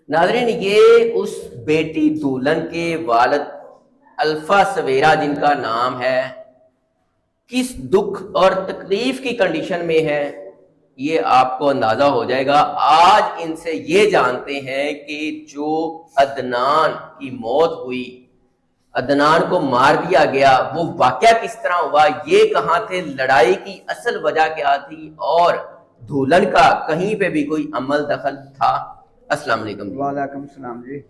नाज़रीन, ये उस बेटी दुल्हन के वालिद अल्फा सवेरा जिनका नाम है, किस दुख और तकलीफ की कंडीशन में है ये आपको अंदाजा हो जाएगा। आज इनसे ये जानते हैं कि जो अदनान की मौत हुई, अदनान को मार दिया गया, वो वाकया किस तरह हुआ, ये कहाँ थे, लड़ाई की असल वजह क्या थी, और दुल्हन का कहीं पे भी कोई अमल दखल था। अस्सलाम वालेकुम जी। वालेकुम सलाम जी।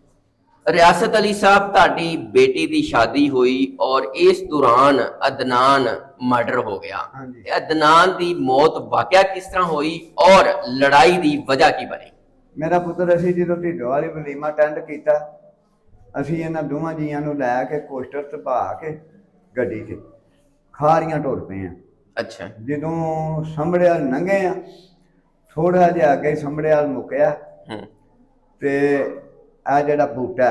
रियासत अली साहब, ताड़ी बेटी की शादी हुई और इस दौरान अदनान मर्डर हो गया। हाँ जी। अदनान की मौत वाकया किस तरह हुई और लड़ाई की वजह की बनी? मेरा पुत्र असी जो ढिड्डो वाली वलीमा अटेंड किया, असी इन्होंने दोवां जियां नूं लै के कोस्टर ते पा के गड्डी च खारियां टुर पे हैं। अच्छा। जदों संभड़े वाल लंघे आ, थोड़ा जिहा अगे संभड़े वाल मुक्या ते आ जिहड़ा बूटा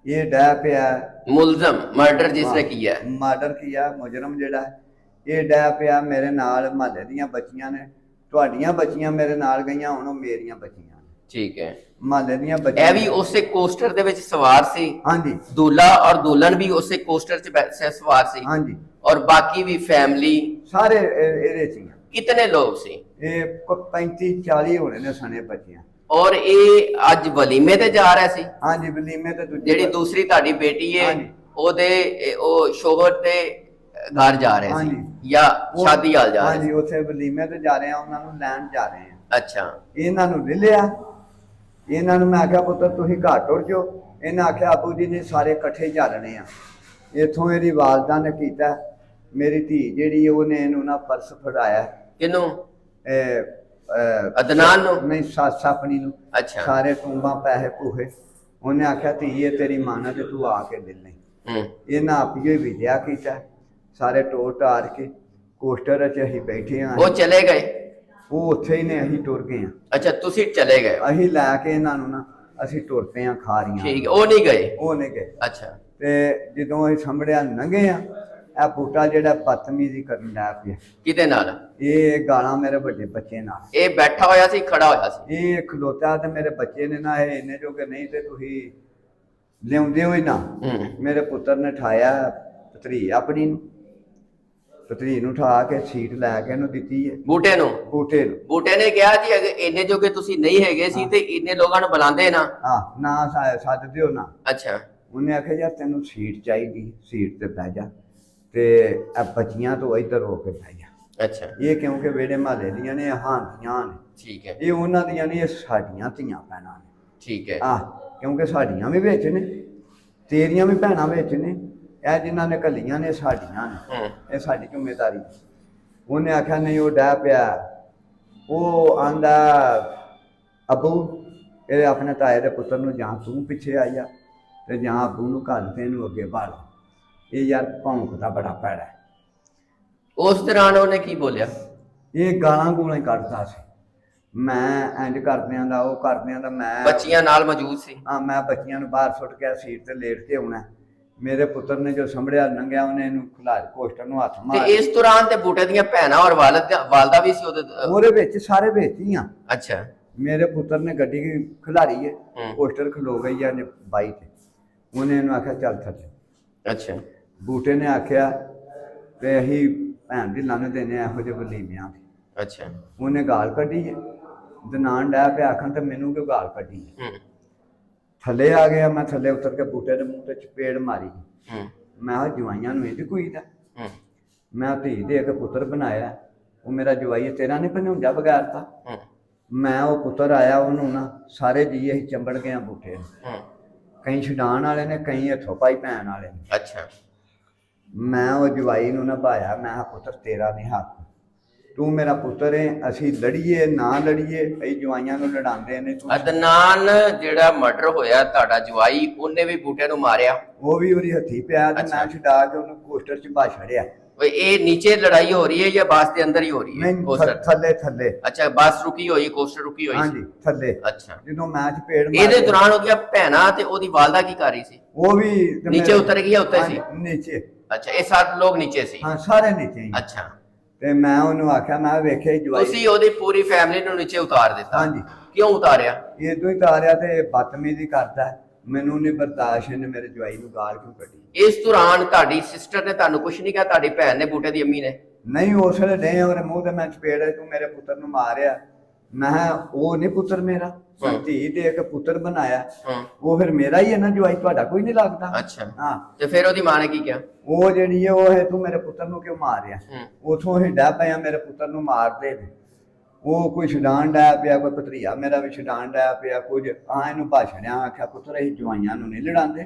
ये डह पिया मुलजम मर्डर जिसने किया है, मर्डर किया, मुजरम जिहड़ा ये डह पिया मेरे नाल महल्ले दीयां बच्चियां ने, तुहाडीਆਂ बच्चियां मेरे नाल गईयां, हुण मेरियां बच्चियां ने। ठीक है। महल्ले दीयां ਇਹ बच्चियां ਵੀ ਉਸੇ ਕੋਸਟਰ ਦੇ ਵਿੱਚ ਸਵਾਰ ਸੀ? हाँ जी। दूल्हा और दुल्हन भी उसे कोस्टर से सवार सी? हाँ जी। और बाकी भी फैमिली सारे ਇਹਦੇ ਚ ਹੀ ਆ। कितने लोग सी? ਇਹ 35-40 ਹੋਣੇ ਨੇ ਸਣੇ ਬੱਚਿਆਂ। और ये अज वलीमे ते जा रहा सी? हाँ जी, वलीमे ते ਜਿਹੜੀ दूसरी ਤੁਹਾਡੀ बेटी है ਹਾਂਜੀ। ਉਹਦੇ ਉਹ ਸ਼ੋਹਰ ਤੇ घर जा रहे हाँ सी जी। या शादी हाल जा हाँ रहे जी, सी? ਉੱਥੇ ਵਲੀਮੇ ਤੇ ਜਾ ਰਹੇ ਆ, ਉਹਨਾਂ ਨੂੰ ਲੈਣ ਜਾ ਰਹੇ ਆ। अच्छा। ਇਹਨਾਂ ਨੂੰ ਲੈ ਲਿਆ, ਇਹਨਾਂ ਨੂੰ ਮੈਂ ਆਖਿਆ ਪੁੱਤਰ ਤੁਸੀਂ ਘਰ ਟੁਰ ਜਾਓ। ਇਹਨਾਂ ਆਖਿਆ ਆਬੂ ਜੀ ਨੇ ਸਾਰੇ ਇਕੱਠੇ ਚੱਲਣੇ ਆ। ਇੱਥੋਂ ਇਹਦੀ ਵਾਲਦਾ ਨੇ ਕੀਤਾ, ਮੇਰੀ ਧੀ ਜਿਹੜੀ ਉਹਨੇ ਇਹਨੂੰ ਨਾ ਪਰਸ ਫੜਾਇਆ। किनू? ਇਹ ਅਦਨਾਨ ਨੂੰ? ਨਹੀਂ, ਸੱਸ ਆਪਣੀ ਨੂੰ। अच्छा। ਸਾਰੇ ਟੂੰਬਾਂ ਪੈਸੇ ਪੂਹੇ। ਉਹਨੇ ਆਖਿਆ ਧੀਏ ਤੇਰੀ ਮਾਂ ਨਾਲ ਤੇ ਤੂੰ ਆ ਕੇ ਲੈ ਲਈ। ਇਹਨਾਂ ਆਪੀਓ ਹੀ ਵਿਦਿਆ ਕੀਤਾ, ਸਾਰੇ ਟੋਰ ਟਾਰ ਕੇ ਕੋਸਟਰ 'ਚ ਅਸੀਂ ਬੈਠੇ ਆ। वो चले गए? ਉਹ ਉੱਥੇ ਹੀ ਨੇ, ਅਸੀਂ ਟੁਰ ਗਏ ਆ। अच्छा, तुसी चले गए? ਅਸੀਂ ਲੈ ਕੇ ਇਹਨਾਂ ਨੂੰ ਨਾ ਅਸੀਂ ਟੁਰ ਪਏ ਆ ਖਾਰੀਆਂ। ठीक है, वो नहीं गए? ਉਹ ਨਹੀਂ ਗਏ। अच्छा। ਤੇ ਜਦੋਂ ਅਸੀਂ ਸੰਭੜਿਆ ਲੰਘੇ ਆ, ਇਹ ਬੂਟਾ ਜਿਹੜਾ ਬਦਤਮੀਜ਼ੀ ਕਰਨ ਲੱਗ ਪਿਆ। किदे नाल? ਇਹ ਗਾਲਾਂ ਮੇਰੇ ਵੱਡੇ ਬੱਚੇ ਨਾਲ। ये बैठा होया सी, खड़ा होया सी? ਇਹ ਖਲੋਤਾ ਤੇ ਮੇਰੇ ਬੱਚੇ ਨੇ ਨਾ, ਇਹ ਇੰਨੇ ਜੋਗੇ ਨਹੀਂ ਤੇ ਤੁਸੀਂ ਲਿਆਉਂਦੇ ਹੋ ਹੀ ਨਾ। ਮੇਰੇ ਪੁੱਤਰ ਨੇ ਠਾਇਆ ਭਤਰੀ ਆਪਣੀ ਨੂੰ, ਭਤਰੀ ਨੂੰ ਠਾ ਕੇ ਸੀਟ ਲੈ ਕੇ ਇਹਨੂੰ ਦਿੱਤੀ ਹੈ बूटे नु? ਬੂਟੇ ਨੂੰ। बूटे ने कहा जी अगर इन्ने जोगे तुसी नहीं हैगे सी ते इन्ने लोगां नु बुलांदे ना। ਹਾਂ ਨਾ ਸੱਦ ਦਿਓ ਨਾ। अच्छा। ਉਹਨੇ ਆਖਿਆ ਯਾਰ ਤੈਨੂੰ ਸੀਟ ਚਾਹੀਦੀ, ਸੀਟ ਤੇ ਬਹਿ ਜਾ ਤੇ ਇਹ ਬੱਚੀਆਂ ਤੋਂ ਇੱਧਰ ਹੋ ਕੇ ਬਹਿ ਜਾ। अच्छा। ਇਹ ਕਿਉਂਕਿ ਵੇੜੇ ਮਹੱਲੇ ਦੀਆਂ ਨੇ, ਹਾਂਦੀਆਂ ਨੇ, ठीक है। ਇਹ ਉਹਨਾਂ ਦੀਆਂ ਨੇ, ਇਹ ਸਾਡੀਆਂ ਧੀਆਂ ਭੈਣਾਂ ਨੇ। ठीक है। ਆਹ ਕਿਉਂਕਿ ਸਾਡੀਆਂ ਵੀ ਵਿੱਚ ਨੇ, ਤੇਰੀਆਂ ਵੀ ਭੈਣਾਂ ਵਿੱਚ ਨੇ, ਇਹ ਜਿਨ੍ਹਾਂ ਨੇ ਘੱਲੀਆਂ ਨੇ ਸਾਡੀਆਂ ਨੇ, ਇਹ ਸਾਡੀ ਜ਼ਿੰਮੇਵਾਰੀ। ਉਹਨੇ ਆਖਿਆ ਨਹੀਂ, ਉਹ ਡਹਿ ਪਿਆ। ਉਹ ਆਂਦਾ ਅਬੂ ਇਹ ਆਪਣੇ ਤਾਏ ਦੇ ਪੁੱਤਰ ਨੂੰ ਜਾਂ ਤੂੰ ਪਿੱਛੇ ਆਈ ਆ ਤੇ ਜਾਂ ਅਬੂ ਨੂੰ ਘਰ ਤੇ ਇਹਨੂੰ ਅੱਗੇ ਬਾੜ। ਇਹ ਯਾਰ ਭੌਂਕਦਾ ਬੜਾ ਭੈੜਾ ਹੈ। उस दौरान उन्हें की बोलिया? ਇਹ ਗਾਲਾਂ ਗੂਲਾਂ ਹੀ ਕੱਢਦਾ ਸੀ। ਮੈਂ ਇੰਜ ਕਰਦਿਆਂ ਦਾ, ਉਹ ਕਰਦਿਆਂ ਦਾ। ਮੈਂ बच्चियां नाल मौजूद सी? ਹਾਂ, ਮੈਂ ਬੱਚਿਆਂ ਨੂੰ ਬਾਹਰ ਸੁੱਟ ਕੇ ਸੀਟ ਤੇ ਲੇਟ ਕੇ ਆਉਣਾ। ਮੇਰੇ ਪੁੱਤਰ ਨੇ ਜੋ ਸੰਭੜਿਆ ਲੰਘਿਆ, ਉਹਨੇ ਇਹਨੂੰ ਖਿਲਾ ਕੋਸਟਰ ਨੂੰ ਹੱਥ ਤੇ ਮਾਰ। ਇਸ ਦੌਰਾਨ ਤੇ ਬੂਟੇ ਦੀਆਂ ਭੈਣਾਂ ਔਰ ਵਾਲਦਾ ਵੀ ਸੀ ਉਹਦੇ? ਉਹਦੇ ਵਿੱਚ ਸਾਰੇ ਵਿੱਚ ਹੀ ਆ। ਅੱਛਾ। ਮੇਰੇ ਪੁੱਤਰ ਨੇ ਗੱਡੀ ਖਿਲਾਰੀ ਹੈ, ਕੋਸਟਰ ਖਲੋ ਗਈ ਆ ਬਾਈ ਤੇ। ਉਹਨੇ ਇਹਨੂੰ ਆਖਿਆ ਚੱਲ ਥੱਲੇ। ਅੱਛਾ। ਬੂਟੇ ਨੇ ਆਖਿਆ ਤੇ ਅਸੀਂ ਭੈਣ ਦੀ ਲੰਨ ਦੇਣੇ ਇਹੋ ਜਿਹੇ ਵਲੀਮਿਆਂ ਦੀ। ਅੱਛਾ। ਉਹਨੇ ਗਾਲ ਕੱਢੀ ਹੈ, ਦਨਾਨ ਡੈ ਪਿਆ ਆਖਣ ਤੇ ਮੈਨੂੰ ਕਿਉਂ ਗਾਲ ਕੱਢੀ ਹੈ। ਥੱਲੇ ਆ ਗਿਆ, ਮੈਂ ਥੱਲੇ ਉਤਰ ਕੇ ਬੂਟੇ ਦੇ ਮੂੰਹ ਤੇ ਚਪੇੜ ਮਾਰੀ। ਮੈਂ ਕਿਹਾ ਜਵਾਈਆਂ ਨੂੰ ਇਹਦੀ ਕੋਈ ਦਾ, ਮੈਂ ਧੀ ਦੇ ਕੇ ਪੁੱਤਰ ਬਣਾਇਆ, ਉਹ ਮੇਰਾ ਜਵਾਈ ਤੇਰਾ ਨਹੀਂ ਭਣੋਂਜਾ ਬਗੈਰ ਤਾਂ। ਮੈਂ ਉਹ ਪੁੱਤਰ ਆਇਆ, ਉਹਨੂੰ ਨਾ ਸਾਰੇ ਜੀ ਅਸੀਂ ਚੰਬੜ ਗਏ ਬੂਟੇ ਨੂੰ। ਕਈ ਛਡਾਣ ਵਾਲੇ ਨੇ, ਕਈ ਹੱਥੋਂ ਪਾਈ ਭੈਣ ਵਾਲੇ ਨੇ। ਅੱਛਾ। ਮੈਂ ਉਹ ਜਵਾਈ ਨੂੰ ਨਿਭਾਇਆ। ਮੈਂ ਕਿਹਾ ਪੁੱਤਰ ਤੇਰਾ ਨਹੀਂ ਹੱਕ, ਤੂੰ ਮੇਰਾ ਪੁੱਤਰ ਹੈ, ਅਸੀਂ ਲੜੀਏ ਨਾ ਲੜੀਏ, ਅਸੀਂ ਜਵਾਈਆਂ ਨੂੰ ਲੜਾਉਂਦੇ ਨੇ। ਅਦਨਾਨ ਜਿਹੜਾ ਮਰਡਰ ਹੋਇਆ ਤੁਹਾਡਾ ਜਵਾਈ, ਉਹਨੇ ਵੀ ਬੂਟੇ ਨੂੰ ਮਾਰਿਆ? ਉਹ ਵੀ ਉਹਦੀ ਹੱਥੀ ਪਿਆ ਤੇ ਮੈਂ ਛਡਾ ਕੇ ਉਹਨੂੰ ਕੋਸਟਰ 'ਚ ਬਾ ਛੜਿਆ। ਇਹ ਨੀਚੇ ਲੜਾਈ ਹੋ ਰਹੀ ਹੈ ਜਾਂ ਬੱਸ ਦੇ ਅੰਦਰ ਹੀ ਹੋ ਰਹੀ ਹੈ? ਨਹੀਂ, ਥੱਲੇ ਥੱਲੇ। ਅੱਛਾ, ਬੱਸ ਰੁਕੀ ਹੋਈ, ਕੋਸਟਰ ਰੁਕੀ ਹੋਈ? ਹਾਂਜੀ, ਥੱਲੇ। ਅੱਛਾ। ਜਦੋਂ ਮੈਂ ਚਪੇੜ ਮਾਰੀ, ਇਹਦੇ ਦੌਰਾਨ ਉਹਦੀਆਂ ਭੈਣਾਂ ਤੇ ਉਹਦੀ ਵਾਲਦਾ ਕੀ ਕਰ ਰਹੀ ਸੀ? ਉਹ ਵੀ नीचे उतर गया उत्ते सी? नीचे। अच्छा, ये सात लोग नीचे सी? हाँ, सारे नीचे ही। अच्छा। ਤੇ ਮੈਂ ਉਹਨੂੰ ਆਖਿਆ, ਮੈਂ ਵੇਖਿਆ ਜਵਾਈ ਤੁਸੀਂ ਉਹਦੀ ਪੂਰੀ ਫੈਮਿਲੀ ਨੂੰ ਨੀਚੇ ਉਤਾਰ ਦਿੱਤਾ? ਹਾਂਜੀ। ਕਿਉਂ ਉਤਾਰਿਆ? ਇਹ ਤੋਂ ਹੀ ਤਾਰਿਆ ਤੇ ਬਦਤਮੀਜ਼ੀ ਕਰਦਾ ਹੈ। ਮੈਨੂੰ ਨਹੀਂ ਬਰਦਾਸ਼ਤ, ਇਹਨੇ ਮੇਰੇ ਜਵਾਈ ਨੂੰ ਗਾਲ ਕਿਉਂ ਕੱਢੀ। ਇਸ ਦੌਰਾਨ ਤੁਹਾਡੀ ਸਿਸਟਰ ਨੇ ਤੁਹਾਨੂੰ ਕੁਝ ਨਹੀਂ ਕਿਹਾ? ਤੁਹਾਡੀ ਭੈਣ ਨੇ, ਬੂਟੇ ਦੀ ਅੰਮੀ ਨੇ? ਨਹੀਂ, ਉਸ ਵੇਲੇ ਨਹੀਂ, ਉਹਦੇ ਮੂੰਹ ਤੇ ਮੈਂ ਚਪੇੜ, ਤੂੰ ਮੇਰੇ ਪੁੱਤਰ ਨੂੰ ਮਾਰਿਆ। ਮੈਂ ਕਿਹਾ ਉਹ ਨਹੀਂ ਪੁੱਤਰ ਮੇਰਾ, ਧੀ ਦੇ ਕੇ ਪੁੱਤਰ ਬਣਾਇਆ, ਉਹ ਫਿਰ ਮੇਰਾ ਹੀ ਹੈ ਨਾ ਜਵਾਈ, ਤੁਹਾਡਾ ਕੋਈ ਨਹੀਂ ਲੱਗਦਾ। ਅੱਛਾ, ਹਾਂ। ਤੇ ਫਿਰ ਉਹਦੀ ਮਾਂ ਨੇ ਕੀ ਕਿਹਾ? ਉਹ ਜਿਹੜੀ ਹੈ ਉਹ ਹੈ, ਤੂੰ ਮੇਰੇ ਪੁੱਤਰ ਨੂੰ ਕਿਉਂ ਮਾਰਿਆ? ਉਥੋਂ ਹੀ ਡੈ ਪਿਆ ਮੇਰੇ ਪੁੱਤਰ ਨੂੰ ਮਾਰਦੇ ਨੇ। ਉਹ ਕੋਈ ਛਡਾਣ ਡਿਆ ਪਿਆ, ਕੋਈ ਭਤਰੀਆ ਮੇਰਾ ਵੀ ਛਡਾਣ ਡਿਆ ਪਿਆ, ਕੁਝ ਇਹਨੂੰ ਭਾਸ਼ਣਿਆ, ਆਖਿਆ ਪੁੱਤਰ ਅਸੀਂ ਜਵਾਈਆਂ ਨੂੰ ਨਹੀਂ ਲੜਾਉਂਦੇ,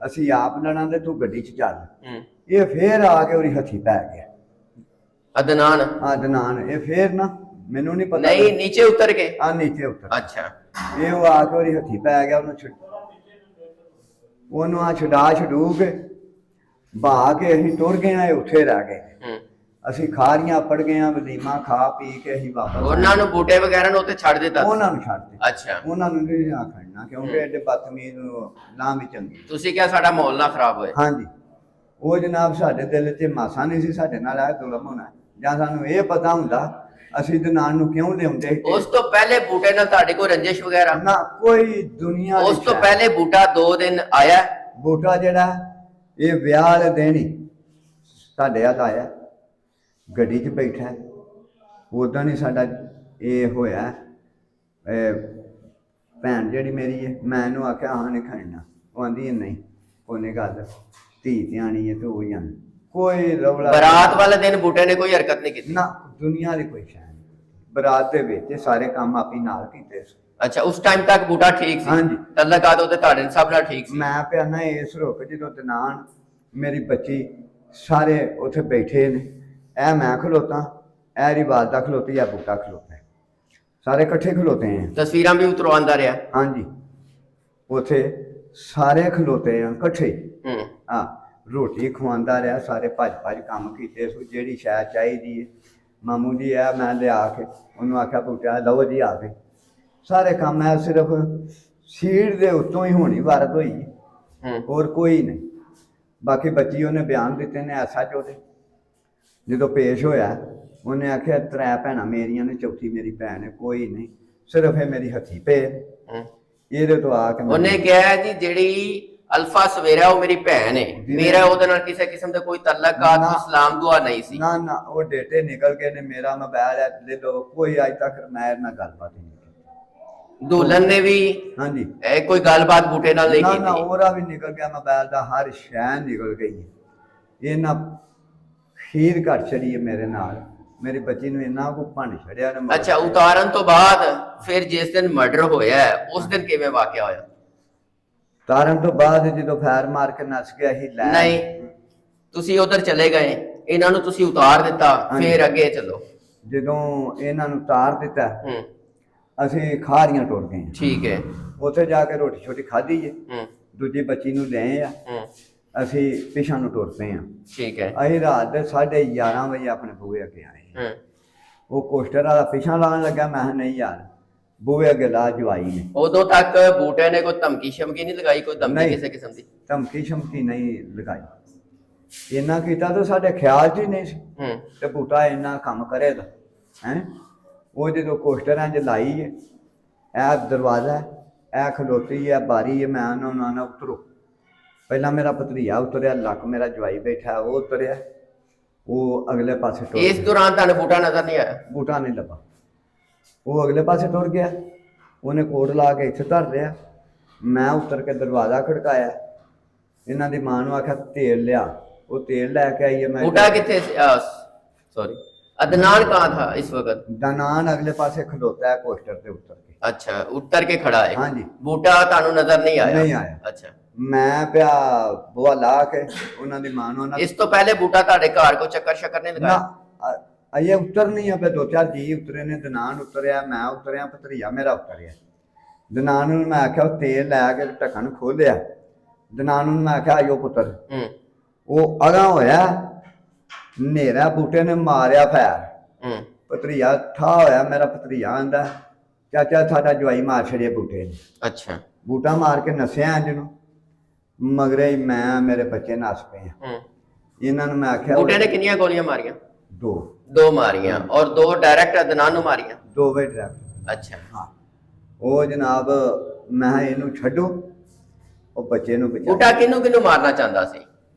ਅਸੀਂ ਆਪ ਲੜਾਂਦੇ, ਤੂੰ ਗੱਡੀ 'ਚ ਚੱਲ। ਇਹ ਫੇਰ ਆ ਕੇ ਉਹਦੀ ਹੱਥੀ ਪੈ ਗਿਆ ਅਦਨਾਨ। ਅਦਨਾਨ ਇਹ ਫੇਰ ਨਾ ਮੈਨੂੰ ਨਹੀਂ ਪਤਾ, ਨਹੀਂ ਨੀਚੇ ਉਤਰ ਕੇ? ਨੀਚੇ ਉਤਰ। ਅੱਛਾ। ਇਹ ਉਹ ਆ ਕੇ ਉਹਦੀ ਹੱਥੀ ਪੈ ਗਿਆ, ਉਹਨੂੰ ਆ ਛਡੂ ਕੇ ਬਹਾ ਕੇ ਅਸੀਂ ਟੁਰ ਗਏ ਆ, ਉੱਥੇ ਰਹਿ ਗਏ। ਅਸੀਂ ਖਾਰੀਆਂ ਪੜ ਗਏ ਆ, ਵਲੀਮਾ ਖਾ ਪੀ ਕੇ ਅਸੀਂ ਵਾਪਸ। ਉਹਨਾਂ ਨੂੰ ਬੂਟੇ ਵਗੈਰਾ ਨੂੰ ਉੱਥੇ ਛੱਡ ਦਿੱਤਾ? ਉਹਨਾਂ ਨੂੰ ਛੱਡ ਦਿੱਤਾ। ਅੱਛਾ। ਉਹਨਾਂ ਨੂੰ ਨਹੀਂ ਆਖਣਾ, ਕਿਉਂਕਿ ਐਡੇ ਬਦਤਮੀਜ਼ ਨੂੰ ਨਾ ਵੀ ਚੰਗੀ। ਤੁਸੀਂ ਕਿਹਾ ਸਾਡਾ ਮਾਹੌਲ ਨਾ ਖਰਾਬ ਹੋਏ? ਹਾਂਜੀ। ਉਹ ਜਨਾਬ ਸਾਡੇ ਦਿਲ 'ਚ ਮਾਸਾ ਨਹੀਂ ਸੀ ਸਾਡੇ ਨਾਲ ਇਹ ਜ਼ੁਲਮ ਹੋਣਾ। ਜਾਂ ਸਾਨੂੰ ਇਹ ਪਤਾ ਹੁੰਦਾ ਅਸੀਂ ਦਨਾਨ ਨੂੰ ਕਿਉਂ ਲਿਆਉਂਦੇ? ਉਸ ਤੋਂ ਪਹਿਲੇ ਬੂਟੇ ਨਾਲ ਤੁਹਾਡੇ ਕੋਈ ਰੰਜਿਸ਼ ਵਗੈਰਾ? ਨਾ, ਕੋਈ ਦੁਨੀਆ। ਉਸ ਤੋਂ ਪਹਿਲੇ ਬੂਟਾ 2 ਦਿਨ ਆਇਆ? ਬੂਟਾ ਜਿਹੜਾ ਇਹ ਵਿਆਹ ਵਾਲੇ ਦਿਨ ਹੀ ਸਾਡੇ ਹੱਥ ਆਇਆ, ਗੱਡੀ 'ਚ ਬੈਠਾ। ਉਦਾਂ ਨਹੀਂ ਸਾਡਾ ਇਹ ਹੋਇਆ। ਭੈਣ ਜਿਹੜੀ ਮੇਰੀ ਹੈ, ਮੈਂ ਇਹਨੂੰ ਆਖਿਆ ਹਾਂ ਨਹੀਂ ਖਾਣਾ, ਉਹ ਆਂਦੀ ਹੈ ਨਹੀਂ ਉਹਨੇ ਗੱਲ, ਧੀ ਧਿਆਣੀ ਹੈ ਤੇ ਉਹ ਹੀ ਆਂਦੀ। ਕੋਈ ਰੌਲਾ ਬਰਾਤ ਵਾਲੇ ਦਿਨ ਬੂਟੇ ਨੇ ਕੋਈ ਹਰਕਤ ਨਹੀਂ ਕੀਤੀ? ਨਾ, ਦੁਨੀਆ ਦੀ ਕੋਈ ਸ਼ੈ ਨਹੀਂ। ਬਰਾਤ ਦੇ ਵਿੱਚ ਸਾਰੇ ਕੰਮ ਆਪੀ ਨਾਲ ਕੀਤੇ ਸੀ। ਅੱਛਾ, ਉਸ ਟਾਈਮ ਤੱਕ ਬੂਟਾ ਠੀਕ ਸੀ? ਹਾਂਜੀ। ਤਲਕਾਤ ਉਹਦੇ ਤੁਹਾਡੇ ਸਭ ਨਾਲ ਠੀਕ ਸੀ? ਮੈਂ ਪਿਆ ਨਾ ਇਸ ਰੁਕ ਜਦੋਂ ਦਨਾਨ ਮੇਰੀ ਬੱਚੀ ਸਾਰੇ ਉੱਥੇ ਬੈਠੇ ਨੇ, ਇਹ ਮੈਂ ਖਲੋਤਾ, ਇਹ ਰਿਵਾਲਦਾ ਖਲੋਤੀ, ਆ ਬੂਟਾ ਖਲੋਤਾ, ਸਾਰੇ ਇਕੱਠੇ ਖਲੋਤੇ हैं। ਤਸਵੀਰਾਂ ਵੀ ਉਤਰਵਾਉਂਦਾ ਰਿਹਾ? ਹਾਂਜੀ, ਉੱਥੇ ਸਾਰੇ ਖਲੋਤੇ ਆ ਇਕੱਠੇ। ਹਾਂ, ਰੋਟੀ ਖਵਾਉਂਦਾ ਰਿਹਾ, ਸਾਰੇ ਭੱਜ ਕੰਮ ਕੀਤੇ ਸੋ ਜਿਹੜੀ ਸ਼ਾਇਦ ਚਾਹੀਦੀ ਹੈ। ਮਾਮੂ ਜੀ ਆ ਮੈਂ ਲਿਆ ਕੇ ਉਹਨੂੰ ਆਖਿਆ ਬੂਟਾ ਲਓ ਜੀ ਆ ਗਏ। ਸਾਰੇ ਕੰਮ ਹੈ ਸਿਰਫ ਸੀਟ ਦੇ ਉੱਤੋਂ ਹੀ ਹੋਣੀ ਵਾਰਤ ਹੋਈ, ਹੋਰ ਕੋਈ ਨਹੀਂ। ਬਾਕੀ ਬੱਚੀ ਉਹਨੇ ਬਿਆਨ ਦਿੱਤੇ ਨੇ ਐਸਾ ਚੋਦੇ। ਜਦੋਂ ਪੇਸ਼ ਹੋਇਆ ਉਹਨੇ ਆਖਿਆ 3 ਭੈਣਾਂ ਮੇਰੀਆਂ ਨੇ, ਚੌਥੀ ਮੇਰੀ ਭੈਣ ਹੈ, ਕੋਈ ਨਹੀਂ, ਸਿਰਫ ਇਹ ਮੇਰੀ ਹੱਥੀ ਪੇ। ਇਹਦੇ ਤੋਂ ਆ ਕੇ ਉਹਨੇ ਕਿਹਾ ਜੀ ਜਿਹੜੀ ਅਲਫਾ ਸਵੇਰਾ ਉਹ ਮੇਰੀ ਭੈਣ ਹੈ, ਮੇਰਾ ਉਹਦੇ ਨਾਲ ਕਿਸੇ ਕਿਸਮ ਦਾ ਕੋਈ ਤਲਕਾਤ ਇਸਲਾਮ ਦੁਆ ਨਹੀਂ ਸੀ? ਨਾ ਨਾ, ਉਹ ਡੇਟੇ ਨਿਕਲ ਗਏ ਨੇ, ਮੇਰਾ ਮੋਬਾਈਲ ਲੈ ਲਓ, ਕੋਈ ਅੱਜ ਤੱਕ ਮੈਂ ਨਾਲ ਗੱਲਬਾਤ ਨਹੀਂ ਕੀਤੀ। ਦੁਲਹਨ ਨੇ ਵੀ? ਹਾਂਜੀ। ਇਹ ਕੋਈ ਗੱਲਬਾਤ ਬੂਟੇ ਨਾਲ ਨਹੀਂ ਕੀਤੀ? ਨਾ, ਉਹਦਾ ਵੀ ਨਿਕਲ ਗਿਆ ਮੋਬਾਈਲ ਦਾ, ਹਰ ਸ਼ੈ ਨਿਕਲ ਗਈ। ਇਹਨਾਂ ਖੀਰ ਘਟ ਛੜੀ ਹੈ ਮੇਰੇ ਨਾਲ, ਮੇਰੀ ਬੱਚੀ ਨੂੰ ਇੰਨਾ ਕੋ ਭੰਨ ਛੜਿਆ ਨੇ। ਅੱਛਾ, ਉਤਾਰਨ ਤੋਂ ਬਾਅਦ ਫਿਰ ਜਿਸ ਦਿਨ ਮਰਡਰ ਹੋਇਆ ਉਸ ਦਿਨ ਕਿਵੇਂ ਵਾਕਿਆ ਹੋਇਆ? ਤਾਰਨ ਤੋਂ ਬਾਅਦ ਜਦੋਂ ਫਾਇਰ ਮਾਰ ਕੇ ਨੱਸ ਗਿਆ ਹੀ ਲੈ। ਨਹੀਂ, ਤੁਸੀਂ ਉਧਰ ਚਲੇ ਗਏ, ਇਹਨਾਂ ਨੂੰ ਤੁਸੀਂ ਉਤਾਰ ਦਿੱਤਾ, ਫਿਰ ਅੱਗੇ ਚੱਲੋ। ਜਦੋਂ ਇਹਨਾਂ ਨੂੰ ਉਤਾਰ ਦਿੱਤਾ ਅਸੀਂ ਖਾਰੀਆਂ ਟੁਰ ਗਏ। ਠੀਕ ਹੈ। ਉੱਥੇ ਜਾ ਕੇ ਰੋਟੀ ਛੋਟੀ ਖਾਧੀ ਹੈ, ਦੂਜੀ ਬੱਚੀ ਨੂੰ ਲਏ ਆ, ਅਸੀਂ ਪਿਛਾਂ ਨੂੰ ਟੁਰ ਪਏ ਆ। ਠੀਕ ਹੈ। ਅਸੀਂ ਰਾਤ ਦੇ 11:30 ਵਜੇ ਆਪਣੇ ਬੂਹੇ ਅੱਗੇ ਆਏ। ਉਹ ਕੋਸਟਰ ਵਾਲਾ ਪਿਛਾਂ ਲਾਉਣ ਲੱਗਾ, ਮੈਂ ਕਿਹਾ ਨਹੀਂ ਯਾਰ, ਬੂਹੇ ਅੱਗੇ ਲਾ ਜਵਾਈ ਨੇ। ਉਦੋਂ ਤੱਕ ਬੂਟੇ ਨੇ ਕੋਈ ਧਮਕੀ ਸ਼ਮਕੀ ਨਹੀਂ ਲਗਾਈ? ਕੋਈ ਧਮਕੀ ਕਿਸੇ ਕਿਸਮ ਦੀ? ਧਮਕੀ ਸ਼ਮਕੀ ਨਹੀਂ ਲਗਾਈ। ਇੰਨਾ ਕੀਤਾ ਤਾਂ ਸਾਡੇ ਖਿਆਲ 'ਚ ਹੀ ਨਹੀਂ ਸੀ ਤੇ ਬੂਟਾ ਇੰਨਾ ਕੰਮ ਕਰੇਗਾ ਹੈ। ਉਹ ਜਦੋਂ ਕੋਸਟਰਾਂ 'ਚ ਲਾਈ ਹੈ, ਇਹ ਦਰਵਾਜ਼ਾ ਇਹ ਖਲੋਤੀ ਹੈ, ਬਾਰੀ ਹੈ, ਮੈਂ ਉਹਨਾਂ ਨੂੰ ਉਤਰੋ। ਪਹਿਲਾਂ ਮੇਰਾ ਭਤਰੀਆ ਉਤਰਿਆ, ਲੱਕ ਮੇਰਾ ਜਵਾਈ ਬੈਠਾ ਉਹ ਉਤਰਿਆ, ਉਹ ਅਗਲੇ ਪਾਸੇ ਟੁਰ। ਇਸ ਦੌਰਾਨ ਤੁਹਾਨੂੰ ਬੂਟਾ ਨਜ਼ਰ ਨਹੀਂ ਆਇਆ? ਬੂਟਾ ਨਹੀਂ ਲੱਭਾ, ਉਹ ਅਗਲੇ ਪਾਸੇ ਟੁਰ ਗਿਆ। ਉਹਨੇ ਕੋਟ ਲਾ ਕੇ ਇੱਥੇ ਧਰ ਲਿਆ, ਮੈਂ ਉਤਰ ਕੇ ਦਰਵਾਜ਼ਾ ਖੜਕਾਇਆ। ਇਹਨਾਂ ਦੀ ਮਾਂ ਨੂੰ ਆਖਿਆ ਤੇਲ ਲਿਆ, ਉਹ ਤੇਲ ਲੈ ਕੇ ਆਈ ਹੈ। ਮੈਂ ਬੂਟਾ ਕਿੱਥੇ? सॉरी, अदनान कहाँ था इस वक्त? दनान अगले पासे खलोता है पोस्टर पे उतर के। अच्छा, उतर के खड़ा है। हाँ जी। बूटा तानू नजर नहीं आया? नहीं आया। अच्छा, मैं पिया बुआ ला के उन्होंने दी मां नु ना इस तो पहले बूटा ताड़े घर को चक्कर शक्कर नहीं लगाया? अये उतर नहीं है पे 2-4 जी उतरे ने, दनान उतरिया, मैं उतरिया, भतरीया मेरा उतरिया। दनान नु मैं आख्या तेल लै के ढक्कन खोलिया, दनान नु मैं आख्या आयो पुत्र। वो अगा होया नेरा, बूटे ने मारिया फैर, भतरीया ठा होया, मेरा भतरीया आंदा चाचा साडा जवाई मार छड़िया बूटे ने। अच्छा। बूटा मार के नसिया इंज नूं, मगरे ही मैं मेरे बच्चे नस पे इन्हां नूं मैं आख्या। बूटे ने कितनी गोलियां मारियां? 2 मारियां, और 2 डायरेक्ट अदनान नूं मारियां? 2 वे डायरेक्ट। अच्छा। हाँ, ਉਹ ਜਨਾਬ ਮੈਂ ਕਿਹਾ ਇਹਨੂੰ ਛੱਡੋ, ਉਹ ਬੱਚੇ ਨੂੰ ਬਚਾ। ਬੂਟਾ ਕਿਹਨੂੰ ਕਿਹਨੂੰ ਮਾਰਨਾ ਚਾਹੁੰਦਾ ਸੀ?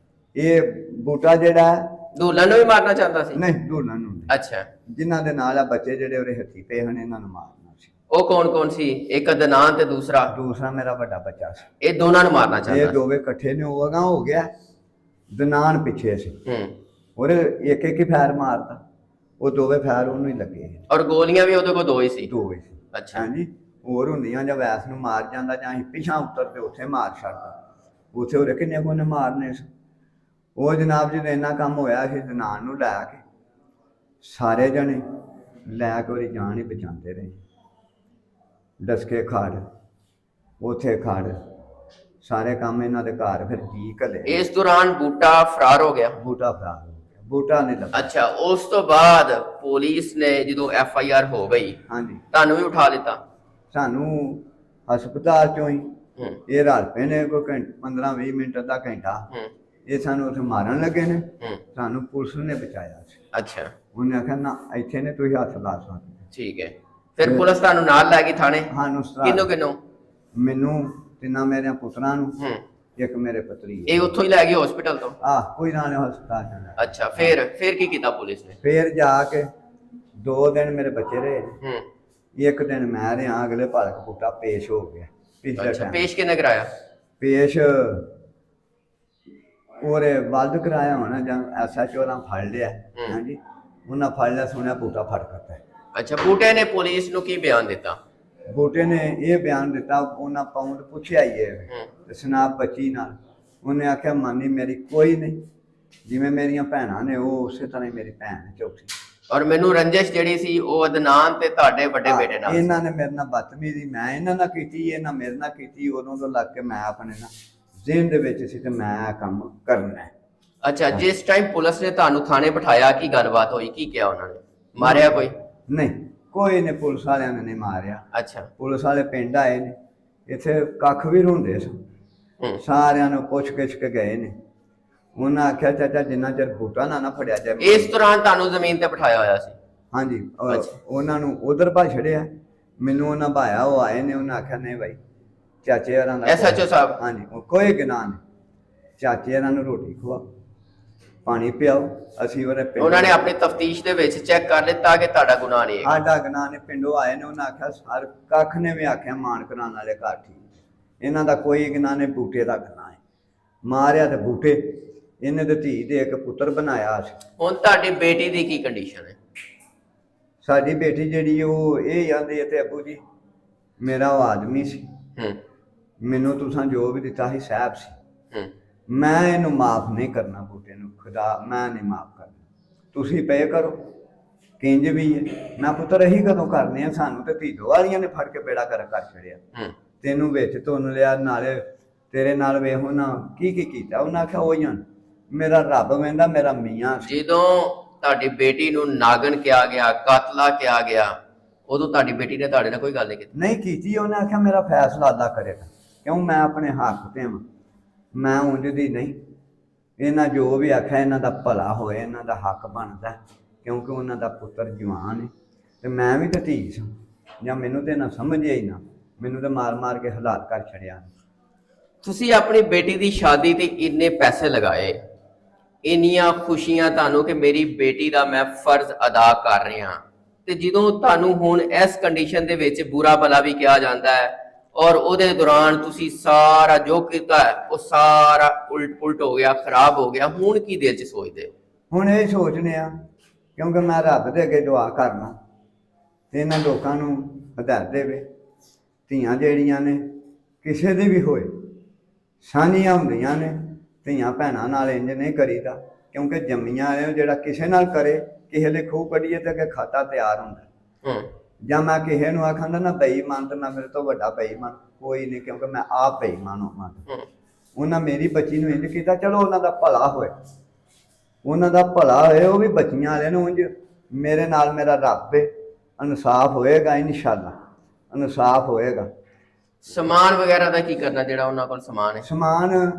ਇਹ ਬੂਟਾ ਜਿਹੜਾ ਹੈ, ਦੁਲਹਨ ਨੂੰ ਵੀ ਮਾਰਨਾ ਚਾਹੁੰਦਾ ਸੀ? ਨਹੀਂ ਢੋਲਣ ਨੂੰ ਨਹੀਂ। ਅੱਛਾ, ਜਿਨ੍ਹਾਂ ਦੇ ਨਾਲ ਆ ਬੱਚੇ ਜਿਹੜੇ ਉਹਦੇ ਹੱਥੀ ਪਏ ਹਨ ਇਹਨਾਂ ਨੂੰ ਮਾਰਨਾ ਸੀ। ਉਹ ਕੌਣ ਕੌਣ ਸੀ? ਇੱਕ ਅਦਨਾਨ ਤੇ ਦੂਸਰਾ ਦੂਸਰਾ ਮੇਰਾ ਵੱਡਾ ਬੱਚਾ ਸੀ। ਇਹ ਦੋਨਾਂ ਨੂੰ ਮਾਰਨਾ ਇਹ ਚਾਹੁੰਦਾ ਸੀ। ਦੋਵੇਂ ਇਕੱਠੇ ਨੇ, ਉਹ ਅਗਾਂਹ ਹੋ ਗਿਆ, ਦਨਾਨ ਪਿੱਛੇ ਸੀ। ਹੂੰ। ਉਹਦੇ ਇੱਕ ਇੱਕ ਹੀ ਫੈਰ ਮਾਰਦਾ, ਉਹ ਦੋਵੇਂ ਫੈਰ ਉਹਨੂੰ ਹੀ ਲੱਗੇ। ਔਰ ਗੋਲੀਆਂ ਵੀ ਉਹਦੇ ਕੋਲ ਦੋ ਹੀ ਸੀ? ਦੋ ਹੀ ਸੀ। ਅੱਛਾ। ਹਾਂਜੀ, ਹੋਰ ਹੁੰਦੀਆਂ ਜਾਂ ਵੈਸ ਨੂੰ ਮਾਰ ਜਾਂਦਾ ਜਾਂ ਅਸੀਂ ਪਿਛਾਂ ਉੱਤਰ ਤੇ ਉੱਥੇ ਮਾਰ ਛੱਡਦਾ। ਉੱਥੇ ਉਹਦੇ ਕਿੰਨੇ ਕੋਨੇ ਮਾਰਨੇ ਸੀ। ਉਹ ਜਨਾਬ ਜਦੋਂ ਇੰਨਾ ਕੰਮ ਹੋਇਆ ਸੀ, ਦਨਾਨ ਨੂੰ ਲੈ ਕੇ ਸਾਰੇ ਜਣੇ ਲੈ ਕੇ ਉਹਦੀ ਜਾਨ ਹੀ ਬਚਾਉਂਦੇ ਰਹੇ। ਡਸਕੇ ਖੜ, ਉੱਥੇ ਖੜ, ਸਾਰੇ ਕੰਮ ਇਹਨਾਂ ਦੇ ਘਰ ਫਿਰ ਜੀ ਘਲੇ। ਇਸ ਦੌਰਾਨ ਬੂਟਾ ਫਰਾਰ ਹੋ ਗਿਆ? ਬੂਟਾ ਫਰਾਰ ਹੋ ਗਿਆ, ਬੂਟਾ ਨਹੀਂ ਲੱਭਾ। ਅੱਛਾ, ਉਸ ਤੋਂ ਬਾਅਦ ਪੁਲਿਸ ਨੇ ਜਦੋਂ FIR ਹੋ ਗਈ ਹਾਂਜੀ, ਤੁਹਾਨੂੰ ਵੀ ਉਠਾ ਲਿੱਤਾ? ਸਾਨੂੰ ਹਸਪਤਾਲ ਚੋਂ ਹੀ ਹੂੰ। ਇਹ ਰਲ ਪਏ ਨੇ, ਕੋਈ 15-20 ਮਿੰਟ ਅੱਧਾ ਘੰਟਾ। ਹੂੰ। ਇਹ ਸਾਨੂੰ ਉੱਥੇ ਮਾਰਨ ਲੱਗੇ ਨੇ, ਹੂੰ। ਸਾਨੂੰ ਪੁਲਿਸ ਨੇ ਬਚਾਇਆ ਸੀ। ਅੱਛਾ, ਉਹਨੇ ਆਖਿਆ ਨਾ ਇੱਥੇ ਨੇ ਤੁਸੀਂ ਹੱਥ ਲਾ ਸਕਦੇ। ਠੀਕ ਹੈ। ਫਿਰ ਪੁਲਿਸ ਤੁਹਾਨੂੰ ਨਾਲ ਲੈ ਗਈ ਥਾਣੇ? ਸਾਨੂੰ ਕਿਹਨੂੰ ਕਿਹਨੂੰ? ਮੈਨੂੰ ਤਿੰਨਾਂ ਮੇਰੇ ਪੁੱਤਰਾਂ ਨੂੰ, ਹੂੰ। ਇੱਕ ਮੇਰੇ ਪਤਰੀ। ਇਹ ਉੱਥੋਂ ਹੀ ਲੈ ਗਏ ਹਸਪੀਟਲ ਤੋਂ? ਕੋਈ ਨਾ ਨੇ ਹਸਪਤਾਲ ਜਾਣਾ। ਅੱਛਾ, ਫਿਰ ਕੀ ਕੀਤਾ ਪੁਲਿਸ ਨੇ? ਫੇਰ ਜਾ ਕੇ 2 ਦਿਨ ਮੇਰੇ ਬੱਚੇ ਰਹੇ, ਹੂੰ। ਇੱਕ ਦਿਨ ਮੈਂ ਰਿਹਾ। ਅਗਲੇ ਭਲਕ ਬੂਟਾ ਪੇਸ਼ ਹੋ ਗਿਆ ਪਿਛਲੇ ਅੱਛਾ, ਟਾਈਮ। ਪੇਸ਼ ਕਿਹਨੇ ਕਰਾਇਆ? ਪੇਸ਼ ਉਹਰੇ ਵੱਧ ਕਰਾਇਆ ਹੋਣਾ ਜਾਂ SHO ਨਾਲ ਫੜ ਲਿਆ। ਹਾਂਜੀ, ਉਹਨਾਂ ਫੜ ਲਿਆ, ਸੁਣਿਆ ਬੂਟਾ ਫੜ ਕਰਤਾ। ਅੱਛਾ, ਬੂਟੇ ਨੇ ਪੁਲਿਸ ਨੂੰ ਕੀ ਬਿਆਨ ਦਿੱਤਾ? ਬੂਟੇ ਨੇ ਇਹ ਬਿਆਨ ਦਿੱਤਾ, ਉਹਨਾਂ ਪਾਉਂਡ ਪੁੱਛਿਆ ਹੀ ਹੈ ਤੇ ਸਨਾਬ ਬੱਚੀ ਨਾਲ। ਉਹਨੇ ਆਖਿਆ ਮਾਨੀ ਮੇਰੀ ਕੋਈ ਨਹੀਂ, ਜਿਵੇਂ ਮੇਰੀਆਂ ਭੈਣਾਂ ਨੇ ਉਹ ਉਸੇ ਤਰ੍ਹਾਂ ਹੀ ਮੇਰੀ ਭੈਣ ਚੌਥੀ। ਔਰ ਮੈਨੂੰ ਰੰਜਿਸ਼ ਜਿਹੜੀ ਸੀ ਉਹ ਅਦਨਾਨ ਤੇ ਤੁਹਾਡੇ ਵੱਡੇ ਬੇਟੇ ਨਾਲ? ਇਹਨਾਂ ਨੇ ਮੇਰੇ ਨਾਲ ਬਦਤਮੀਜ਼ੀ ਮੈਂ ਇਹਨਾਂ ਨਾਲ ਕੀਤੀ, ਇਹਨਾਂ ਮੇਰੇ ਨਾਲ ਕੀਤੀ। ਉਦੋਂ ਤੋਂ ਲੱਗ ਕੇ ਮੈਂ ਆਪਣੇ ਨਾਲ ਜ਼ਿਹਨ ਦੇ ਵਿੱਚ ਸੀ ਤੇ ਮੈਂ ਇਹ ਕੰਮ ਕਰਨਾ ਹੈ। ਅੱਛਾ, ਜਿਸ ਟਾਈਮ ਪੁਲਿਸ ਨੇ ਤੁਹਾਨੂੰ ਥਾਣੇ ਬਿਠਾਇਆ ਕੀ ਗੱਲਬਾਤ ਹੋਈ? ਕੀ ਕਿਹਾ ਉਹਨਾਂ ਨੇ? ਮਾਰਿਆ ਕੋਈ? ਨਹੀਂ, ਕੋਈ ਨੇ, ਪੁਲਿਸ ਵਾਲਿਆਂ ਨੇ ਨਹੀਂ ਮਾਰਿਆ। ਅੱਛਾ। ਪੁਲਿਸ ਵਾਲੇ ਪਿੰਡ ਆਏ ਨੇ, ਇੱਥੇ ਕੱਖ ਵੀ ਹੁੰਦੇ ਸਨ, ਹੂੰ। ਸਾਰਿਆਂ ਨੂੰ ਪੁੱਛ ਗਿੱਛ ਕੇ ਗਏ ਨੇ। ਉਹਨਾਂ ਆਖਿਆ ਚਾਚਾ ਜਿੰਨਾ ਚਿਰ ਬੂਟਾ ਨਾ ਫੜਿਆ ਜਾਏ। ਇਸ ਦੌਰਾਨ ਤੁਹਾਨੂੰ ਜ਼ਮੀਨ ਤੇ ਬਿਠਾਇਆ ਹੋਇਆ ਸੀ? ਹਾਂਜੀ, ਉਹਨਾਂ ਨੂੰ ਉਧਰ ਭਾ ਛੜਿਆ, ਮੈਨੂੰ ਉਹਨਾਂ ਭਾਇਆ। ਉਹ ਆਏ ਨੇ, ਉਹਨਾਂ ਆਖਿਆ ਨਹੀਂ ਭਾਈ ਚਾਚੇ ਹਰਾਂ ਦਾ SHO ਸਾਹਿਬ? ਹਾਂਜੀ, ਉਹ ਕੋਈ ਗੁਨਾਹ ਨਹੀਂ, ਚਾਚੇ ਹਰਾਂ ਨੂੰ ਰੋਟੀ ਖਵਾ, ਪਾਣੀ ਪਿਆਓ। ਅਸੀਂ ਉਹਦੇ ਪਿੰਡ ਉਹਨਾਂ ਨੇ ਆਪਣੀ ਤਫਤੀਸ਼ ਦੇ ਵਿੱਚ ਚੈੱਕ ਕਰ ਲਿੱਤਾ ਕਿ ਤੁਹਾਡਾ ਗੁਨਾਹ ਨਹੀਂ ਹੈ? ਸਾਡਾ ਗੁਨਾਹ ਨੇ। ਪਿੰਡੋਂ ਆਏ ਨੇ, ਉਹਨਾਂ ਆਖਿਆ ਸਰ ਕੱਖ ਨੇ ਵੀ ਆਖਿਆ ਮਾਨ ਕਰਾਉਣ ਵਾਲੇ ਘਰ ਠੀਕ, ਇਹਨਾਂ ਦਾ ਕੋਈ ਗੁਨਾਹ ਨਹੀਂ, ਬੂਟੇ ਦਾ ਗੁਨਾਹ ਹੈ। ਮਾਰਿਆ ਤੇ ਬੂਟੇ, ਇਹਨੇ ਤੇ ਧੀ ਦੇ ਇੱਕ ਪੁੱਤਰ ਬਣਾਇਆ ਸੀ। ਹੁਣ ਤੁਹਾਡੀ ਬੇਟੀ ਦੀ ਕੀ ਕੰਡੀਸ਼ਨ ਹੈ? ਸਾਡੀ ਬੇਟੀ ਜਿਹੜੀ ਉਹ ਇਹ ਜਾਂਦੀ ਹੈ ਤੇ ਅੱਬੂ ਜੀ ਮੇਰਾ ਉਹ ਆਦਮੀ ਸੀ, ਹੂੰ। ਮੈਨੂੰ ਤੁਸੀਂ ਜੋ ਵੀ ਦਿੱਤਾ ਸੀ ਸਾਹਿਬ ਸੀ, ਹੂੰ। ਮੈਂ ਇਹਨੂੰ ਮਾਫ ਨਹੀਂ ਕਰਨਾ। ਬੂਟੇ ਨੂੰ ਖੁਦਾ ਮੈਂ ਨਹੀਂ ਮਾਫ ਕਰਨਾ, ਤੁਸੀਂ ਪਏ ਕਰੋ ਕਿੰਜ ਵੀ ਹੈ। ਮੈਂ ਪੁੱਤਰ ਇਹੀ ਕਦੋਂ ਕਰਨੇ ਆ, ਸਾਨੂੰ ਤੇ ਧੀਦੋ ਵਾਲੀਆਂ ਨੇ ਫੜ ਕੇ ਬੇੜਾ ਕਰ ਛੜਿਆ। ਤੈਨੂੰ ਵਿੱਚ ਧੁੰਨ ਲਿਆ, ਨਾਲੇ ਤੇਰੇ ਨਾਲ ਵੇਖੋ ਨਾ ਕੀ ਕੀਤਾ। ਉਹਨਾਂ ਆਖਿਆ ਉਹ ਹੀ ਮੇਰਾ ਰੱਬ ਵਹਿੰਦਾ, ਮੇਰਾ ਮੀਆਂ ਸੀ। ਜਦੋਂ ਤੁਹਾਡੀ ਬੇਟੀ ਨੂੰ ਨਾਗਨ ਕਿਹਾ ਗਿਆ, ਕਾਤਲਾ ਕਿਹਾ ਗਿਆ, ਉਦੋਂ ਤੁਹਾਡੀ ਬੇਟੀ ਨੇ ਤੁਹਾਡੇ ਨਾਲ ਕੋਈ ਗੱਲ ਨਹੀਂ ਕੀਤੀ? ਨਹੀਂ ਕੀਤੀ। ਉਹਨੇ ਆਖਿਆ ਮੇਰਾ ਫੈਸਲਾ ਅੱਲਾ ਕਰੇਗਾ, ਕਿਉਂ ਮੈਂ ਆਪਣੇ ਹੱਕ ਤੇ ਹਾਂ, ਮੈਂ ਉਂਝ ਦੀ ਨਹੀਂ। ਇਹਨਾਂ ਜੋ ਵੀ ਆਖਿਆ ਇਹਨਾਂ ਦਾ ਭਲਾ ਹੋਏ, ਇਹਨਾਂ ਦਾ ਹੱਕ ਬਣਦਾ, ਕਿਉਂਕਿ ਉਹਨਾਂ ਦਾ ਪੁੱਤਰ ਜਵਾਨ ਹੈ ਤੇ ਮੈਂ ਵੀ ਤਾਂ ਧੀ ਸਾਂ। ਜਾਂ ਮੈਨੂੰ ਤੇ ਨਾ ਸਮਝਿਆ ਹੀ ਨਾ, ਮੈਨੂੰ ਤਾਂ ਮਾਰ ਕੇ ਹਾਲਾਤ ਕਰ ਛੜਿਆ। ਤੁਸੀਂ ਆਪਣੀ ਬੇਟੀ ਦੀ ਸ਼ਾਦੀ ਤੇ ਇੰਨੇ ਪੈਸੇ ਲਗਾਏ, ਇੰਨੀਆਂ ਖੁਸ਼ੀਆਂ ਤੁਹਾਨੂੰ ਕਿ ਮੇਰੀ ਬੇਟੀ ਦਾ ਮੈਂ ਫਰਜ਼ ਅਦਾ ਕਰ ਰਿਹਾ, ਤੇ ਜਦੋਂ ਤੁਹਾਨੂੰ ਹੁਣ ਇਸ ਕੰਡੀਸ਼ਨ ਦੇ ਵਿੱਚ ਬੁਰਾ ਭਲਾ ਵੀ ਕਿਹਾ ਜਾਂਦਾ ਹੈ ਔਰ ਉਹਦੇ ਦੌਰਾਨ ਤੁਸੀਂ ਸਾਰਾ ਜੋ ਕੀਤਾ ਉਹ ਸਾਰਾ ਉਲਟ ਪੁਲਟ ਹੋ ਗਿਆ, ਖਰਾਬ ਹੋ ਗਿਆ, ਹੁਣ ਕੀ ਦਿਲ 'ਚ ਸੋਚਦੇ ਹੋ? ਹੁਣ ਇਹ ਸੋਚਨੇ ਆ ਕਿਉਂਕਿ ਮੈਂ ਰੱਬ ਦੇ ਅੱਗੇ ਦੁਆ ਕਰਨਾ ਤੇ ਇਹਨਾਂ ਲੋਕਾਂ ਨੂੰ ਹਦਾਇਤ ਦੇਵੇ। ਧੀਆਂ ਜਿਹੜੀਆਂ ਨੇ ਕਿਸੇ ਦੀ ਵੀ ਹੋਏ ਸਾਂਝੀਆਂ ਹੁੰਦੀਆਂ ਨੇ, ਧੀਆਂ ਭੈਣਾਂ ਨਾਲ ਇੰਜ ਨਹੀਂ ਕਰੀਦਾ, ਕਿਉਂਕਿ ਜੰਮੀਆਂ ਨੇ। ਜਿਹੜਾ ਕਿਸੇ ਨਾਲ ਕਰੇ, ਕਿਸੇ ਦੇ ਖੂਹ ਕੱਢੀਏ ਤੇ ਅੱਗੇ ਖਾਤਾ ਤਿਆਰ ਹੁੰਦਾ। ਜਾਂ ਮੈਂ ਕਿਸੇ ਨੂੰ ਆਖਾਂਦਾ ਨਾ ਬੇਈਮਾਨ, ਤੇ ਮੈਂ ਮੇਰੇ ਤੋਂ ਵੱਡਾ ਬੇਈਮਾਨ ਕੋਈ ਨਹੀਂ, ਕਿਉਂਕਿ ਮੈਂ ਆਪ ਬੇਈਮਾਨ ਹੋਵਾਂ। ਉਹਨਾਂ ਮੇਰੀ ਬੱਚੀ ਨੂੰ ਇੰਜ ਕੀਤਾ, ਚਲੋ ਉਹਨਾਂ ਦਾ ਭਲਾ ਹੋਏ, ਉਹਨਾਂ ਦਾ ਭਲਾ ਹੋਏ। ਉਹ ਵੀ ਬੱਚੀਆਂ ਵਾਲੇ ਨੂੰ ਉਂਝ ਮੇਰੇ ਨਾਲ ਮੇਰਾ ਰੱਬ ਹੈ, ਇਨਸਾਫ ਹੋਏਗਾ, ਇਨਸ਼ਾਅੱਲਾ ਇਨਸਾਫ ਹੋਏਗਾ। ਸਮਾਨ ਵਗੈਰਾ ਦਾ ਕੀ ਕਰਨਾ ਜਿਹੜਾ ਉਹਨਾਂ ਕੋਲ ਸਮਾਨ ਹੈ? ਸਮਾਨ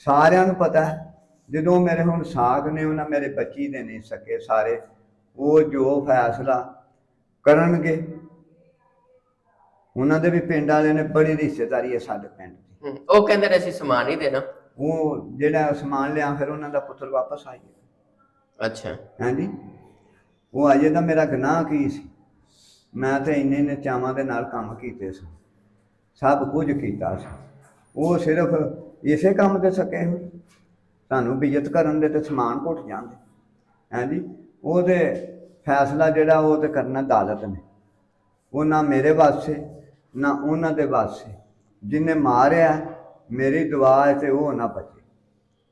ਸਾਰਿਆਂ ਨੂੰ ਪਤਾ ਹੈ। ਜਦੋਂ ਮੇਰੇ ਹੁਣ ਸਾਗ ਨੇ, ਉਹਨਾਂ ਮੇਰੇ ਬੱਚੀ ਦੇ ਨਹੀਂ ਸਕੇ ਸਾਰੇ, ਉਹ ਜੋ ਫੈਸਲਾ ਕਰਨਗੇ ਉਹਨਾਂ ਦੇ ਵੀ ਪਿੰਡ ਵਾਲਿਆਂ ਨੇ ਬੜੀ ਰਿਸ਼ਤੇਦਾਰੀ ਹੈ ਸਾਡੇ ਪਿੰਡ ਦੀ। ਉਹ ਕਹਿੰਦੇ ਨੇ ਅਸੀਂ ਸਮਾਨ ਨਹੀਂ ਦੇਣਾ। ਉਹ ਜਿਹੜਾ ਸਮਾਨ ਲਿਆ ਫਿਰ ਉਹਨਾਂ ਦਾ ਪੁੱਤਰ ਵਾਪਸ ਆ ਗਿਆ। ਅੱਛਾ। ਹਾਂਜੀ, ਉਹ ਅਜੇ ਤਾਂ ਮੇਰਾ ਗੁਨਾਹ ਕੀ ਸੀ, ਮੈਂ ਤੇ ਇੰਨੇ ਚਾਵਾਂ ਦੇ ਨਾਲ ਕੰਮ ਕੀਤੇ ਸੀ, ਸਭ ਕੁਝ ਕੀਤਾ ਸੀ। ਉਹ ਸਿਰਫ ਇਸੇ ਕੰਮ ਦੇ ਸਕੇ ਹੋਏ, ਸਾਨੂੰ ਬਿਜਤ ਕਰਨ ਦੇ ਤੇ ਸਮਾਨ ਘੁੱਟ ਜਾਂਦੇ। ਹਾਂਜੀ, ਉਹਦੇ ਫੈਸਲਾ ਜਿਹੜਾ ਉਹ ਤੇ ਕਰਨਾ ਅਦਾਲਤ ਨੇ, ਉਹ ਨਾ ਮੇਰੇ ਵਾਸਤੇ ਨਾ ਉਹਨਾਂ ਦੇ ਵਾਸਤੇ। ਜਿਹਨੇ ਮਾਰਿਆ ਮੇਰੀ ਦੁਆ ਹੈ ਤੇ ਉਹ ਨਾ ਬਚੇ,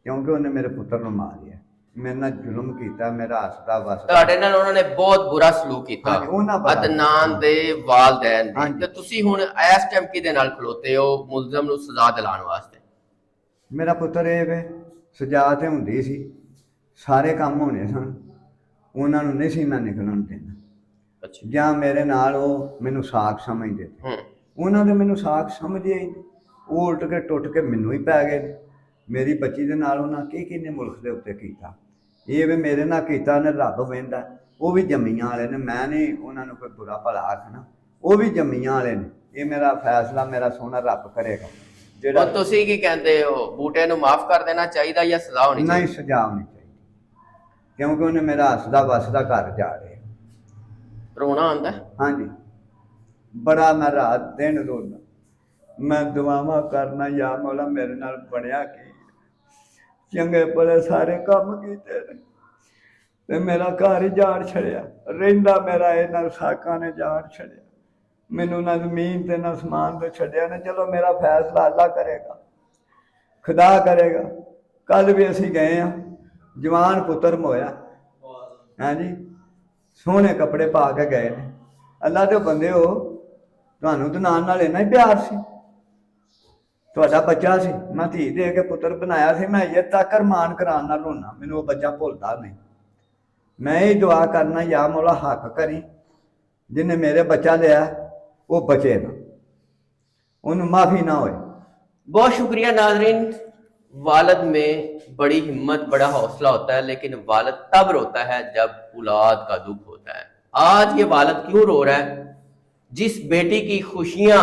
ਕਿਉਂਕਿ ਉਹਨੇ ਮੇਰੇ ਪੁੱਤਰ ਨੂੰ ਮਾਰਿਆ, ਮੇਰੇ ਨਾਲ ਜ਼ੁਲਮ ਕੀਤਾ, ਮੇਰਾ ਹੱਸਦਾ ਵਸਦਾ। ਤੁਹਾਡੇ ਨਾਲ ਉਹਨਾਂ ਨੇ ਬਹੁਤ ਬੁਰਾ ਸਲੂਕ ਕੀਤਾ ਅਦਨਾਨ ਦੇ ਵਾਲਦੈਨ ਨੇ, ਤੇ ਤੁਸੀਂ ਹੁਣ ਇਸ ਟਾਈਮ ਕਿਹਦੇ ਨਾਲ ਖਲੋਤੇ ਹੋ ਮੁਲਜ਼ਮ ਨੂੰ ਸਜ਼ਾ ਦਿਲਾਉਣ ਵਾਸਤੇ? ਮੇਰਾ ਪੁੱਤਰ ਇਹ ਵੇ, ਸਜ਼ਾ ਤੇ ਹੁੰਦੀ ਸੀ, ਸਾਰੇ ਕੰਮ ਹੋਣੇ ਸਨ, ਉਹਨਾਂ ਨੂੰ ਨਹੀਂ ਸੀ ਮੈਂ ਨਿਕਲਣ ਦੇਣਾ। ਅੱਛਾ। ਜਾਂ ਮੇਰੇ ਨਾਲ ਉਹ ਮੈਨੂੰ ਸਾਖ ਸਮਝਦੇ ਤੇ, ਉਹਨਾਂ ਦੇ ਮੈਨੂੰ ਸਾਖ ਸਮਝੇ ਹੀ ਨਹੀਂ, ਉਹ ਉਲਟ ਕੇ ਟੁੱਟ ਕੇ ਮੈਨੂੰ ਹੀ ਪੈ ਗਏ। ਮੇਰੀ ਬੱਚੀ ਦੇ ਨਾਲ ਉਹਨਾਂ ਕੀ ਨੇ ਮੁਲਕ ਦੇ ਉੱਤੇ ਕੀਤਾ, ਇਹ ਵੀ ਮੇਰੇ ਨਾਲ ਕੀਤਾ ਉਹਨੇ, ਰੱਬ ਵੇਂਦਾ। ਉਹ ਵੀ ਜੰਮੀਆਂ ਵਾਲੇ ਨੇ, ਮੈਂ ਨਹੀਂ ਉਹਨਾਂ ਨੂੰ ਕੋਈ ਬੁਰਾ ਭਲਾ ਆਖਣਾ, ਉਹ ਵੀ ਜੰਮੀਆਂ ਵਾਲੇ ਨੇ। ਇਹ ਮੇਰਾ ਫੈਸਲਾ ਮੇਰਾ ਸੋਹਣਾ ਰੱਬ ਕਰੇਗਾ। ਜਿਹੜਾ ਤੁਸੀਂ ਕੀ ਕਹਿੰਦੇ ਹੋ, ਬੂਟੇ ਨੂੰ ਮਾਫ ਕਰ ਦੇਣਾ ਚਾਹੀਦਾ ਜਾਂ ਸਜ਼ਾ ਹੋਣੀ ਚਾਹੀਦੀ? ਨਹੀਂ, ਸਜ਼ਾ ਹੋਣੀ ਚਾਹੀਦੀ, ਕਿਉਂਕਿ ਉਹਨੇ ਮੇਰਾ ਹੱਸਦਾ ਵਸਦਾ ਘਰ ਜਾ ਰਿਹਾ। ਰੋਣਾ ਆਉਂਦਾ? ਹਾਂਜੀ, ਬੜਾ ਮੈਂ ਰਾਤ ਦਿਨ ਰੋਣਾ, ਮੈਂ ਦੁਆਵਾਂ ਕਰਨਾ, ਯਾ ਮੌਲਾ ਮੇਰੇ ਨਾਲ ਬਣਿਆ ਕੀ, ਚੰਗੇ ਭਲੇ ਸਾਰੇ ਕੰਮ ਕੀਤੇ ਨੇ ਤੇ ਮੇਰਾ ਘਰ ਹੀ ਜਾੜ ਛੜਿਆ, ਰਹਿੰਦਾ ਮੇਰਾ ਇਹਨਾਂ ਸਾਕਾਂ ਨੇ ਜਾੜ ਛੜਿਆ, ਮੈਨੂੰ ਨਾ ਜ਼ਮੀਨ ਤੇ ਨਾ ਸਮਾਨ ਤੇ ਛੱਡਿਆ ਨੇ। ਚਲੋ ਮੇਰਾ ਫੈਸਲਾ ਅੱਲਾ ਕਰੇਗਾ, ਖੁਦਾ ਕਰੇਗਾ। ਕੱਲ ਵੀ ਅਸੀਂ ਗਏ ਆ, ਜਵਾਨ ਪੁੱਤਰ ਮੋਇਆ, ਹਾਂਜੀ, ਸੋਹਣੇ ਕੱਪੜੇ ਪਾ ਕੇ ਗਏ ਨੇ। ਅੱਲਾ ਦੇ ਬੰਦੇ ਹੋ, ਤੁਹਾਨੂੰ ਤਾਂ ਨਾਲ ਇੰਨਾ ਹੀ ਪਿਆਰ ਸੀ, ਤੁਹਾਡਾ ਬੱਚਾ ਸੀ, ਮੈਂ ਧੀ ਦੇ ਕੇ ਪੁੱਤਰ ਬਣਾਇਆ ਸੀ, ਮੈਂ ਇਹ ਤੱਕ ਅਰਮਾਨ ਕਰਾਉਣ ਨਾਲ ਰੋਣਾ, ਮੈਨੂੰ ਉਹ ਬੱਚਾ ਭੁੱਲਦਾ ਨਹੀਂ। ਮੈਂ ਇਹ ਦੁਆ ਕਰਨਾ, ਯਾ ਮੌਲਾ ਹੱਕ ਕਰੀ, ਜਿਹਨੇ ਮੇਰੇ ਬੱਚਾ ਲਿਆ वो बचे ना, उन्हें माफी ना होए। बहुत शुक्रिया नाज़रीन। वालिद में बड़ी हिम्मत बड़ा हौसला होता है, लेकिन वालिद तब रोता है जब औलाद का दुख होता है। आज ये वालिद क्यों रो रहा है? जिस बेटी की खुशियां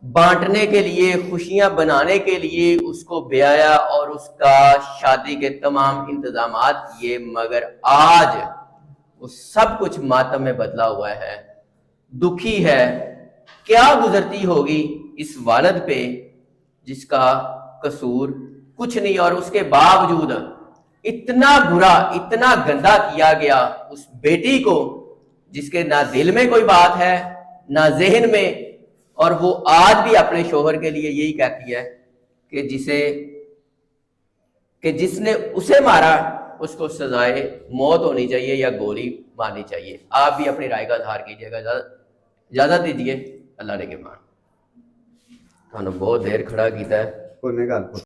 बांटने के लिए, खुशियां बनाने के लिए उसको ब्याया और उसका शादी के तमाम इंतजामात किए, मगर आज वो सब कुछ मातम में बदला हुआ है, दुखी है। क्या गुजरती होगी इस वालिद पे जिसका कसूर कुछ नहीं, और उसके बावजूद इतना बुरा, इतना गंदा किया गया उस बेटी को, जिसके ना दिल में कोई बात है ना जहन में, और वो आज भी अपने शोहर के लिए यही कहती है कि जिसने उसे मारा उसको सजाए मौत होनी चाहिए या गोली मारनी चाहिए। आप भी अपनी राय का इजहार कीजिएगा। इजाजत दीजिए, अल्लाह ने के मान। बहुत देर खड़ा किया है।